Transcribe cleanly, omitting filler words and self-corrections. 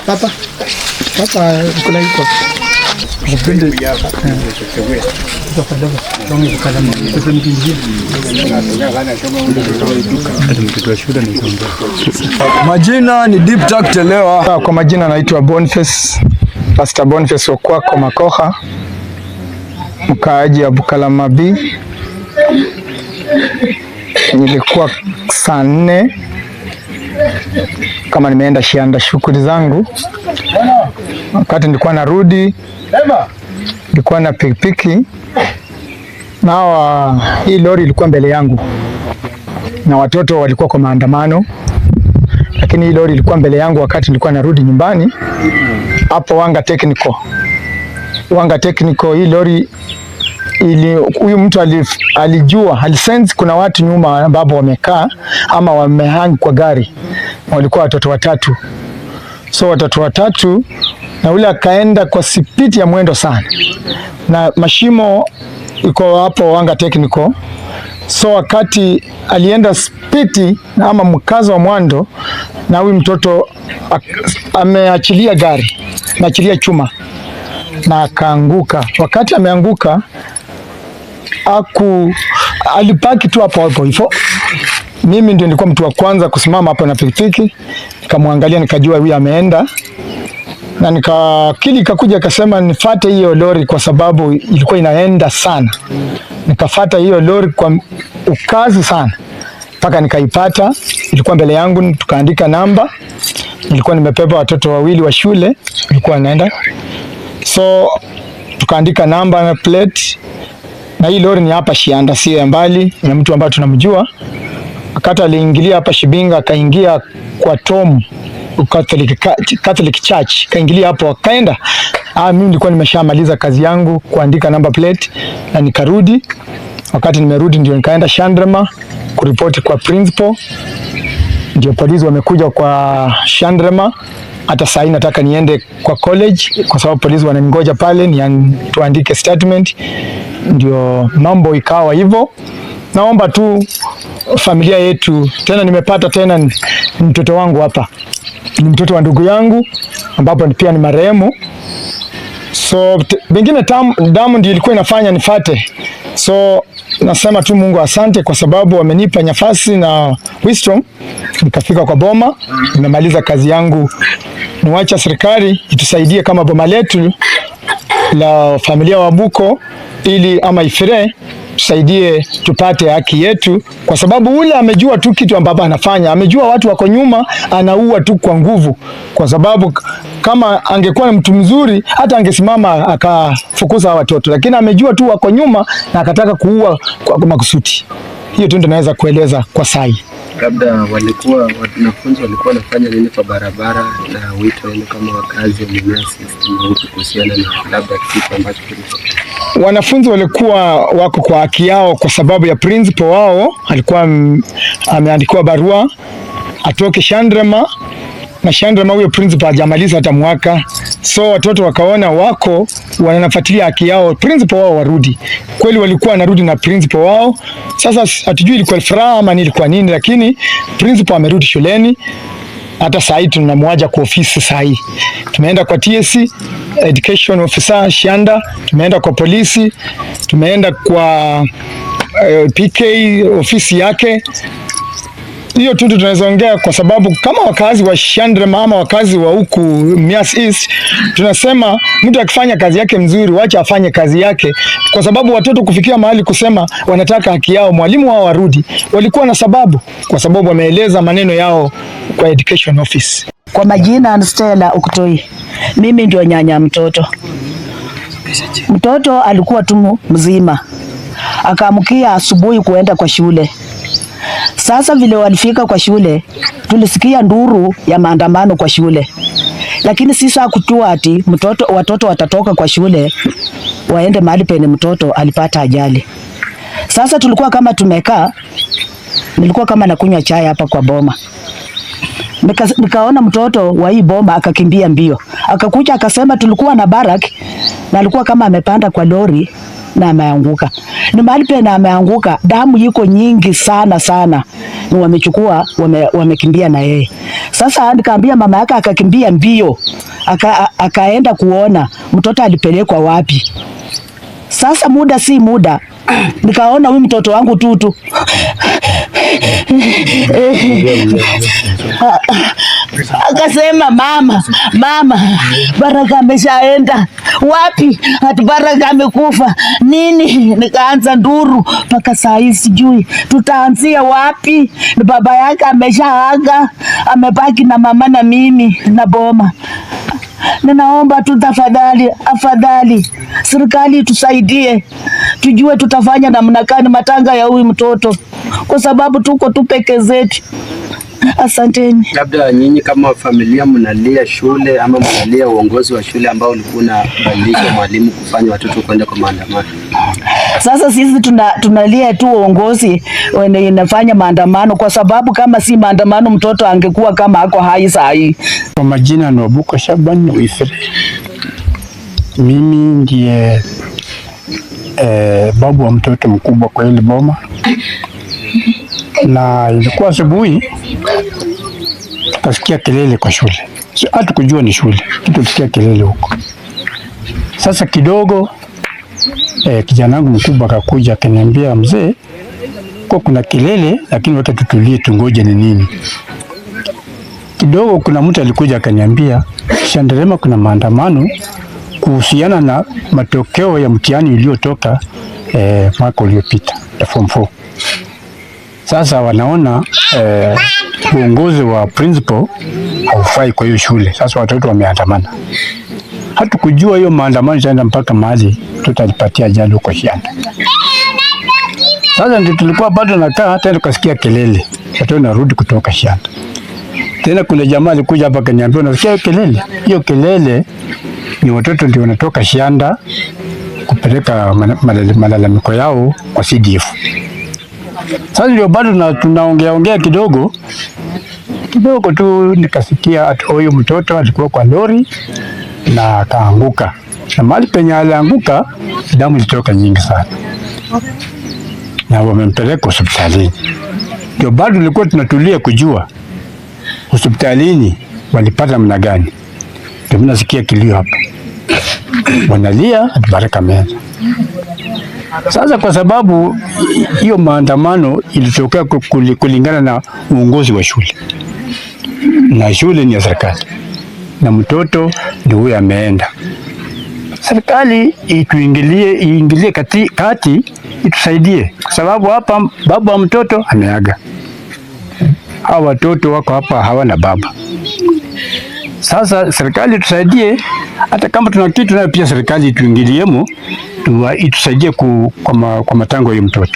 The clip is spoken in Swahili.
Papa, kuna yuko. Majina ni Deep Talk Telewa. Kwa majina naitwa Boniface, Pastor Boniface Okwako Makoha, mkaaji ya Bukalamabi. Nilikuwa saa 4 kama nimeenda shianda shughuli zangu. Wakati nilikuwa narudi, nilikuwa na pikipiki na hii lori ilikuwa mbele yangu na watoto walikuwa kwa maandamano, lakini hii lori ilikuwa mbele yangu wakati nilikuwa narudi nyumbani hapo Wanga Technical. Wanga Technical, hii lori huyu mtu alijua, alisense kuna watu nyuma ambao wamekaa ama wamehang kwa gari. Walikuwa watoto watatu. So watoto watatu, na ule akaenda kwa spidi ya mwendo sana. Na mashimo iko hapo Wanga Technical. So wakati alienda spidi ama mkazo wa mwendo, na huyu mtoto ameachilia gari, ameachilia chuma na akaanguka. Wakati ameanguka, alipaki tu hapo hivyo. Mimi ndio nilikuwa mtu wa kwanza kusimama hapo na pikipiki, nikamwangalia nikajua huyu ameenda, na akili ikakuja akasema nifuate hiyo lori kwa sababu ilikuwa inaenda sana. Nikafuata hiyo lori kwa ukazi sana mpaka nikaipata. Ilikuwa mbele yangu, tukaandika namba. Nilikuwa nimepepa watoto wawili wa shule, nilikuwa naenda, so tukaandika namba na plate. Na hii lori ni hapa Shianda, si mbali, na mtu ambaye tunamjua. Akata aliingilia hapa Shibinga, akaingia kwa Tom Catholic Church, kaingilia hapo akaenda. Mimi nilikuwa nimeshamaliza kazi yangu kuandika number plate na nikarudi. Wakati nimerudi ndio nikaenda Shandrema kuripoti kwa principal. Ndio polisi wamekuja kwa Shandrema. Hata sasa nataka niende kwa college kwa sababu polisi wananingoja pale tuandike statement. Ndio mambo ikawa hivyo. Naomba tu familia yetu, tena nimepata tena mtoto wangu hapa. Ni mtoto wa ndugu yangu ambapo pia ni marehemu. So bengine damu ndio ilikuwa inafanya nifate. So nasema tu Mungu asante kwa sababu amenipa nafasi na wisdom nikafika kwa boma, nimemaliza kazi yangu. Niwacha serikali itusaidie kama boma letu la familia wa Buko ili ama Ifire tusaidie tupate haki yetu, kwa sababu ule amejua tu kitu ambacho anafanya. Amejua watu wako nyuma, anaua tu kwa nguvu, kwa sababu kama angekuwa mtu mzuri hata angesimama akafukuza watoto, lakini amejua tu wako nyuma na akataka kuua kwa makusudi. Hiyo tu ndio naweza kueleza kwa sai. labda wanafunzi walikuwa wanafanya nini kwa barabara, na wito wenu kama wakazi wa Mumias East kuhusiana na labda kitu ambacho wanafunzi walikuwa wako kwa haki yao, kwa sababu ya principal wao alikuwa ameandikiwa barua atoke Shandrema, na Shandrema huyo principal hajamaliza hata mwaka, so watoto wakaona wako wanafuatilia haki yao, principal wao warudi. Kweli walikuwa wanarudi na principal wao. Sasa hatujui ilikuwa furaha ama ilikuwa nini, lakini principal amerudi shuleni. Hata saa hii tunamwaja kwa ofisi saa hii. Tumeenda kwa TSC Education Officer Shanda, tumeenda kwa polisi, tumeenda kwa PK ofisi yake. Hiyo tu tunaweza ongea, kwa sababu kama wakazi wa Shandrema ama wakazi wa huku Mumias East tunasema mtu akifanya kazi yake mzuri, wacha afanye kazi yake, kwa sababu watoto kufikia mahali kusema wanataka haki yao, mwalimu wao warudi, walikuwa na sababu, kwa sababu wameeleza maneno yao kwa Education Office. Kwa majina Stella Ukutoi, mimi ndio nyanya mtoto. Mtoto alikuwa tu mzima, akaamkia asubuhi kuenda kwa shule. Sasa vile walifika kwa shule, tulisikia nduru ya maandamano kwa shule, lakini sisi hakujua ati watoto watatoka kwa shule waende mahali penye mtoto alipata ajali. Sasa tulikuwa kama tumekaa, nilikuwa kama nakunywa chai hapa kwa boma, nikaona mtoto wa hii boma akakimbia mbio, akakuja akasema tulikuwa na barak, na alikuwa kama amepanda kwa lori na ameanguka. Ni mahali pena ameanguka, damu yiko nyingi sana sana, ni wamechukua wamekimbia na yeye. Sasa nikaambia mama yake, akakimbia mbio akaenda kuona mtoto alipelekwa wapi. Sasa muda si muda nikaona huyu mtoto wangu Tutu akasema mama, Baraka ameshaenda. Wapi? Ati Baraka amekufa nini? Nikaanza nduru mpaka saa hii sijui tutaanzia wapi. Baba yake ameshaaga, amebaki na mama na mimi na boma. Ninaomba tu afadhali serikali tusaidie, tujue tutafanya namna gani matanga ya huyu mtoto, kwa sababu tuko tu peke zetu. Asanteni. Labda nyinyi kama familia mnalia shule ama mnalia uongozi wa shule ambao ulikuwa unabadilisha mwalimu kufanya watoto kwenda kwa maandamano? Sasa sisi tunalia tu uongozi inafanya maandamano, kwa sababu kama si maandamano mtoto angekuwa kama ako hai saa hii. Kwa majina ni Wabuko Shaban Wifre. Mimi ndiye babu wa mtoto mkubwa kwa ile boma, na ilikuwa asubuhi tukasikia kelele kwa shule. Hatukujua ni shule, tulisikia kelele huko. Sasa kidogo kijana wangu mkubwa akakuja akaniambia, mzee, kuna kelele lakini wacha tutulie tungoje ni nini. Kidogo kuna mtu alikuja akaniambia Shandrema kuna maandamano kuhusiana na matokeo ya mtihani uliotoka mwaka uliopita ya form 4. Sasa wanaona uongozi wa principal haufai kwa hiyo shule. Sasa watoto wameandamana. Hatukujua hiyo maandamano itaenda mpaka mahali tutalipatia ajali huko Shanda. Sasa ndio tulikuwa bado nakaa, hata tukasikia kelele, watoto narudi kutoka Shanda. Tena kuna jamaa alikuja hapa akaniambia, unasikia kelele? Hiyo kelele ni watoto ndio wanatoka Shanda kupeleka malalamiko yao kwa CDF. Sasa ndio bado tunaongea kidogo tu, nikasikia ati huyo mtoto alikuwa kwa lori na akaanguka, na mahali penye alianguka damu ilitoka nyingi sana na wamempeleka hospitalini. Ndio bado tulikuwa tunatulia kujua hospitalini walipata namna gani. Ndio nasikia kilio hapa, wanalia ati Baraka ameenda. Sasa kwa sababu hiyo maandamano ilitokea kulingana na uongozi wa shule, na shule ni ya serikali na mtoto ndio huyo ameenda, serikali iingilie kati itusaidie, kwa sababu hapa baba wa mtoto ameaga. Hawa watoto wako hapa hawana baba. Sasa serikali tusaidie, hata kama tuna kitu nayo pia serikali tuingiliemo, itusaidie kwa matango ya mtoto.